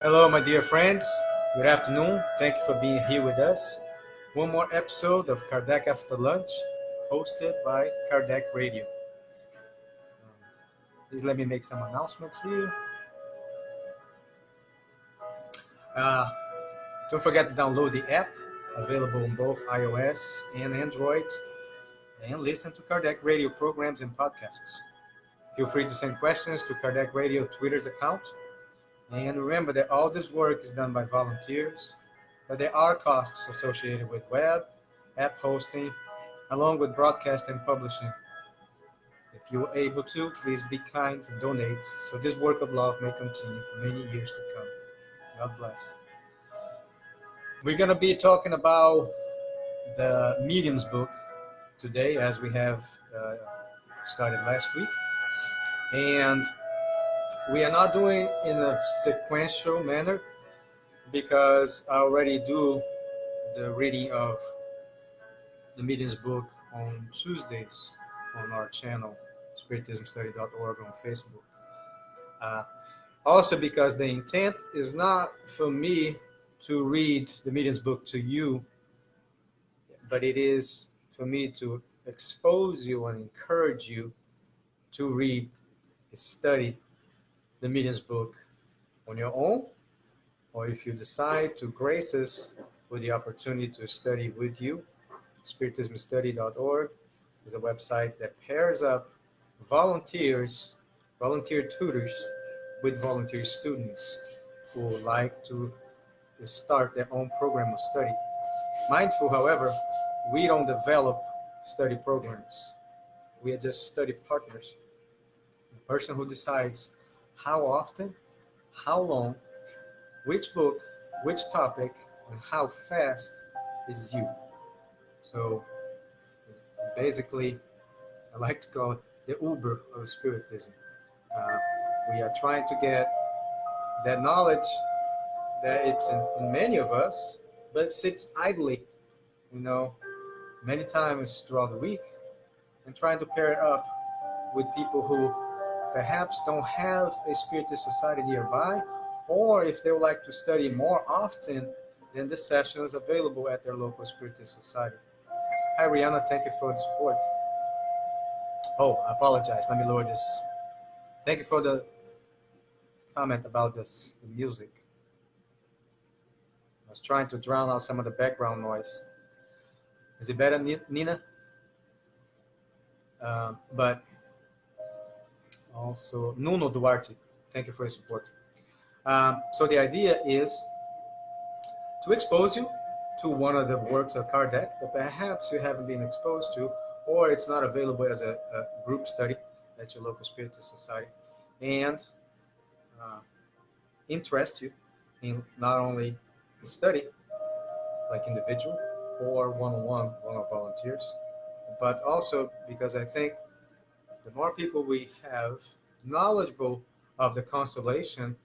Hello, my dear friends. Good afternoon. Thank you for being here with us. One more episode of Kardec After Lunch, hosted by Kardec Radio. Please let me make some announcements here. Uh, don't forget to download the app, available on both iOS and Android, and listen to Kardec Radio programs and podcasts. Feel free to send questions to Kardec Radio Twitter's account. And remember that all this work is done by volunteers, but there are costs associated with web, app hosting, along with broadcast and publishing. If you are able to, please be kind and donate so this work of love may continue for many years to come. God bless. We're going to be talking about the Medium's book today, as we have started last week. And we are not doing in a sequential manner because I already do the reading of the Medium's book on Tuesdays on our channel, spiritismstudy.org on Facebook. Also because the intent is not for me to read the Medium's book to you, but it is for me to expose you and encourage you to read and study the Medium's book on your own, or if you decide to grace us with the opportunity to study with you, spiritismstudy.org is a website that pairs up volunteer tutors with volunteer students who would like to start their own program of study. Mindful, however, we don't develop study programs. We are just study partners. The person who decides how often, how long, which book, which topic, and how fast is you. So basically, I like to call it the Uber of Spiritism. We are trying to get that knowledge that it's in many of us, but sits idly, many times throughout the week, and trying to pair it up with people who perhaps don't have a Spiritist society nearby, or if they would like to study more often, then the sessions available at their local Spiritist society. Hi, Rihanna. Thank you for the support. Oh, I apologize. Let me lower this. Thank you for the comment about the music. I was trying to drown out some of the background noise. Is it better, Nina? But also, Nuno Duarte, thank you for your support. So the idea is to expose you to one of the works of Kardec that perhaps you haven't been exposed to, or it's not available as a group study at your local Spiritist society, and interest you in not only the study, like individual or one-on-one, one of volunteers, but also because I think the more people we have knowledgeable of the constellation,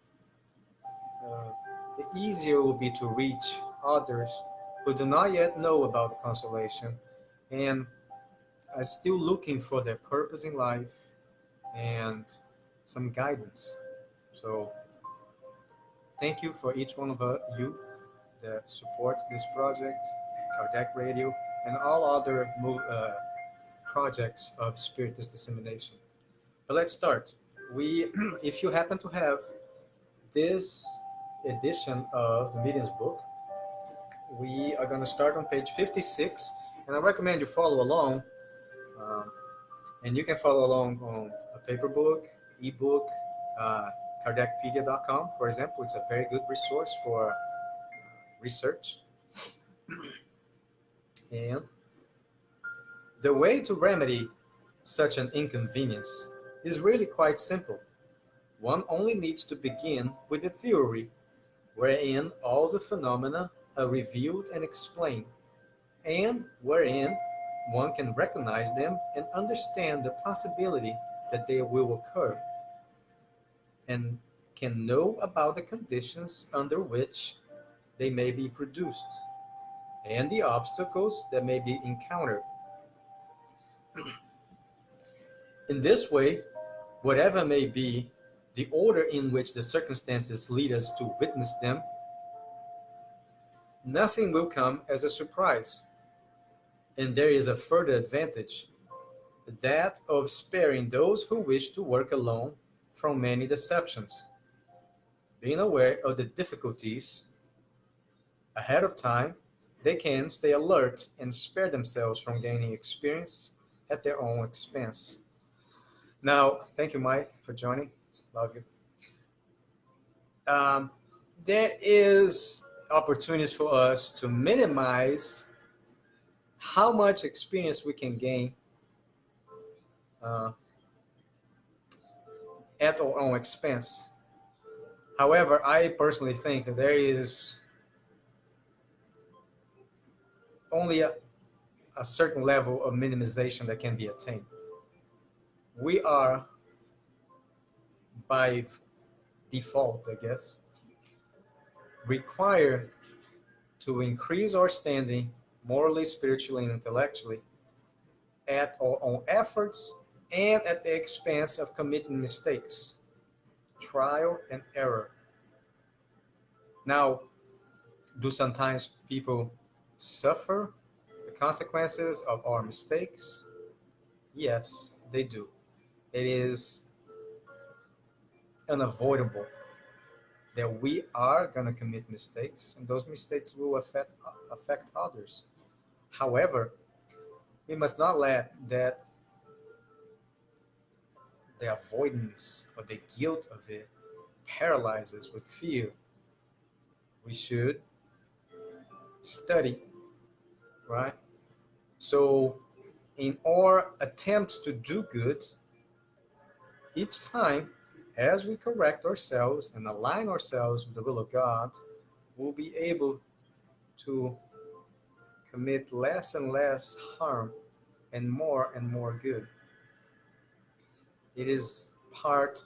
the easier it will be to reach others who do not yet know about the constellation and are still looking for their purpose in life and some guidance. So thank you for each one of you that support this project, Kardec Radio, and all other projects of Spiritist dissemination. But let's start. If you happen to have this edition of the Medium's book, we are going to start on page 56, and I recommend you follow along. And you can follow along on a paper book, ebook, kardecpedia.com, for example. It's a very good resource for research. And the way to remedy such an inconvenience is really quite simple. One only needs to begin with a theory wherein all the phenomena are revealed and explained, and wherein one can recognize them and understand the possibility that they will occur, and can know about the conditions under which they may be produced, and the obstacles that may be encountered. In this way, whatever may be the order in which the circumstances lead us to witness them, nothing will come as a surprise. And there is a further advantage, that of sparing those who wish to work alone from many deceptions. Being aware of the difficulties ahead of time, they can stay alert and spare themselves from gaining experience at their own expense. Now, thank you, Mike, for joining. Love you. Um, there is opportunities for us to minimize how much experience we can gain uh, at our own expense. However, I personally think that there is only a certain level of minimization that can be attained. We are, by default, I guess, required to increase our standing morally, spiritually, and intellectually at our own efforts and at the expense of committing mistakes, trial and error. Now, do sometimes people suffer the consequences of our mistakes? Yes, they do. It is unavoidable that we are going to commit mistakes, and those mistakes will affect others. However, we must not let that the avoidance or the guilt of it paralyze us with fear. We should study, right? So, in our attempts to do good, each time as we correct ourselves and align ourselves with the will of God, we'll be able to commit less and less harm and more good. It is part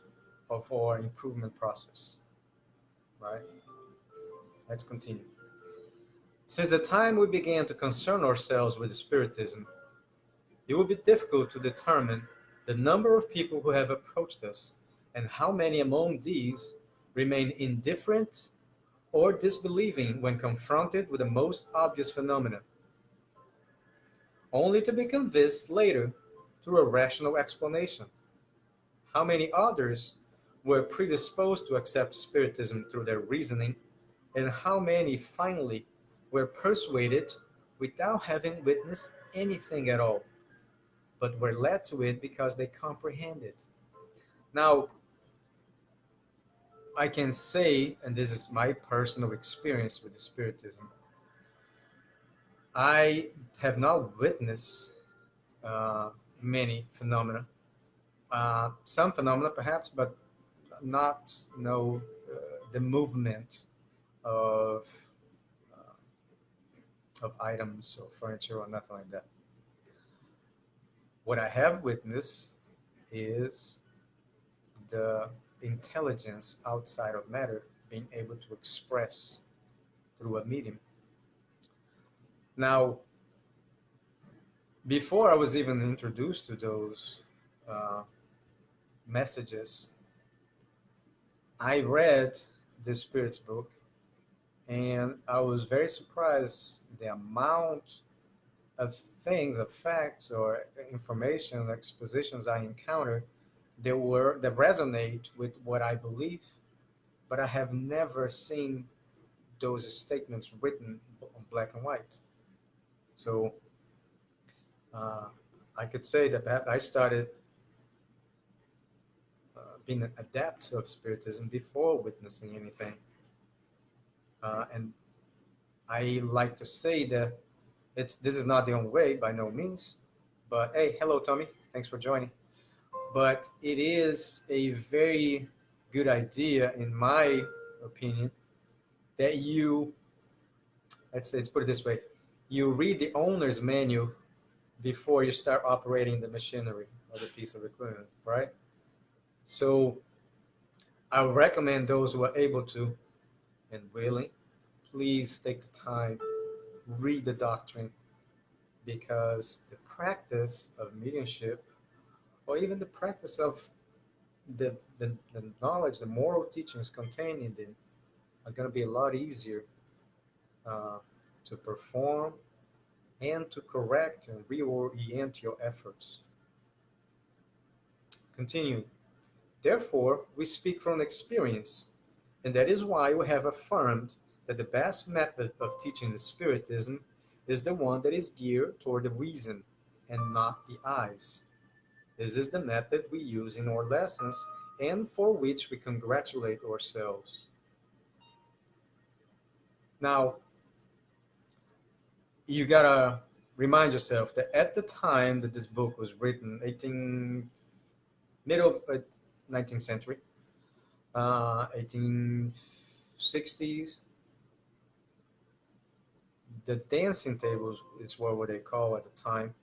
of our improvement process, right? Let's continue. Since the time we began to concern ourselves with Spiritism, it will be difficult to determine the number of people who have approached us and how many among these remain indifferent or disbelieving when confronted with the most obvious phenomena, only to be convinced later through a rational explanation. How many others were predisposed to accept Spiritism through their reasoning, and how many finally were persuaded without having witnessed anything at all, but were led to it because they comprehended. Now, I can say, and this is my personal experience with the Spiritism, I have not witnessed uh, many phenomena, some phenomena perhaps, but not know the movement of items or furniture or nothing like that. What I have witnessed is the intelligence outside of matter being able to express through a medium. Now, before I was even introduced to those uh, messages, I read the Spirit's book, and I was very surprised the amount of things, of facts, or information, expositions I encountered that resonate with what I believe, but I have never seen those statements written on black and white. So uh, I could say that perhaps I started being an adept of Spiritism before witnessing anything. And I like to say that this is not the only way, by no means. But hey, hello, Tommy. Thanks for joining. But it is a very good idea, in my opinion, that let's put it this way, you read the owner's manual before you start operating the machinery or the piece of equipment, right? So I would recommend those who are able to and willing, please take the time, read the doctrine, because the practice of mediumship, or even the practice of the knowledge, the moral teachings contained in them are going to be a lot easier uh, to perform and to correct and reorient your efforts. Continuing. Therefore, we speak from experience, and that is why we have affirmed that the best method of teaching the Spiritism is the one that is geared toward the reason and not the eyes. This is the method we use in our lessons and for which we congratulate ourselves. Now, you gotta remind yourself that at the time that this book was written, 18 middle of 19th century, 1860s, the dancing tables is what they call at the time,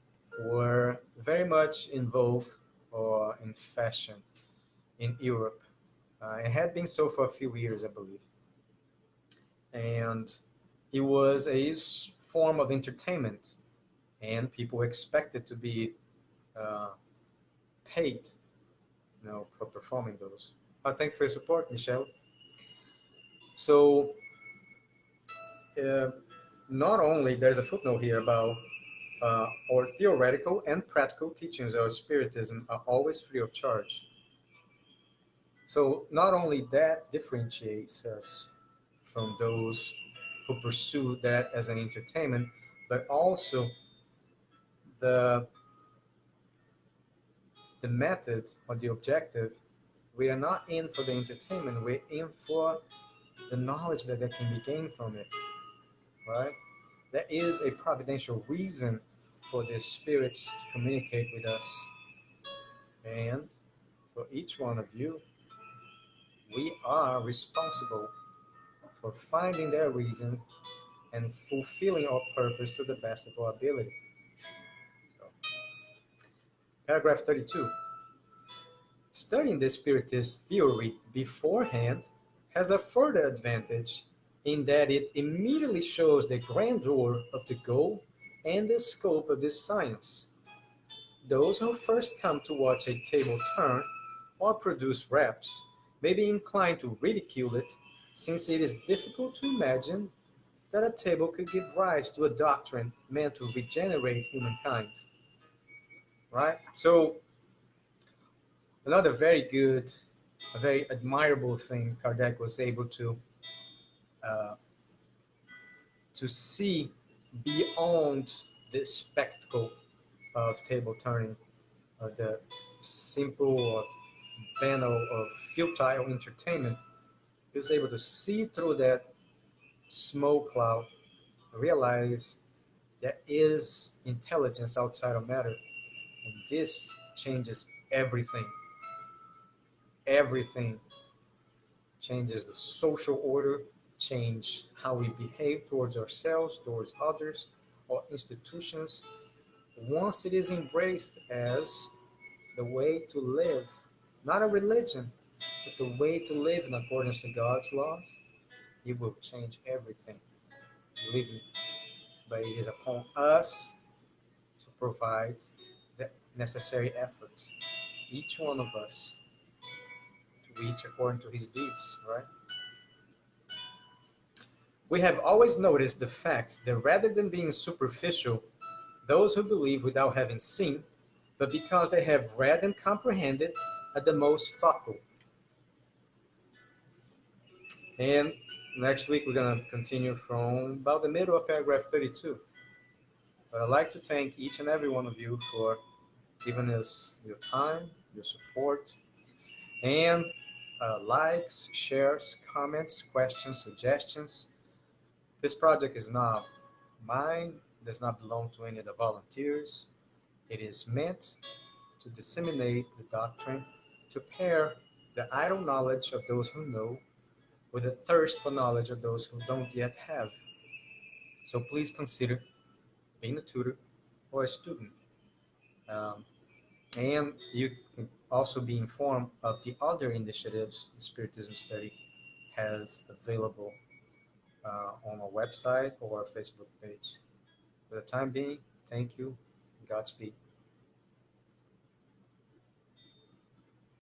were very much in vogue or in fashion in Europe. It had been so for a few years, I believe, and it was a form of entertainment, and people expected to be uh, paid, for performing those. Thank you for your support, Michelle. So, uh, not only there's a footnote here about our theoretical and practical teachings of Spiritism are always free of charge. So, not only that differentiates us from those who pursue that as an entertainment, but also the the method or the objective. We are not in for the entertainment. We're in for the knowledge that can be gained from it, right? There is a providential reason for the spirits to communicate with us, and for each one of you, we are responsible for finding their reason and fulfilling our purpose to the best of our ability. So, paragraph 32. Studying the Spiritist theory beforehand has a further advantage in that it immediately shows the grandeur of the goal and the scope of this science. Those who first come to watch a table turn or produce raps may be inclined to ridicule it, since it is difficult to imagine that a table could give rise to a doctrine meant to regenerate humankind. Right? So, another very good, a very admirable thing Kardec was able uh, to see beyond the spectacle of table turning, the simple or banal or futile entertainment. He was able to see through that smoke cloud, realize there is intelligence outside of matter, and this changes everything. Everything changes the social order, change how we behave towards ourselves, towards others, or institutions. Once it is embraced as the way to live, not a religion, but the way to live in accordance to God's laws, it will change everything. Believe me. But it is upon us to provide the necessary efforts, each one of us, to reach according to his deeds, right? We have always noticed the fact that rather than being superficial, those who believe without having seen, but because they have read and comprehended, are the most thoughtful. And next week we're going to continue from about the middle of paragraph 32. But I'd like to thank each and every one of you for giving us your time, your support, and likes, shares, comments, questions, suggestions. This project is not mine, does not belong to any of the volunteers. It is meant to disseminate the doctrine, to pair the idle knowledge of those who know with the thirst for knowledge of those who don't yet have. So please consider being a tutor or a student. Um, and you can also be informed of the other initiatives the Spiritism Study has available on our website or our Facebook page. For the time being, thank you. Godspeed.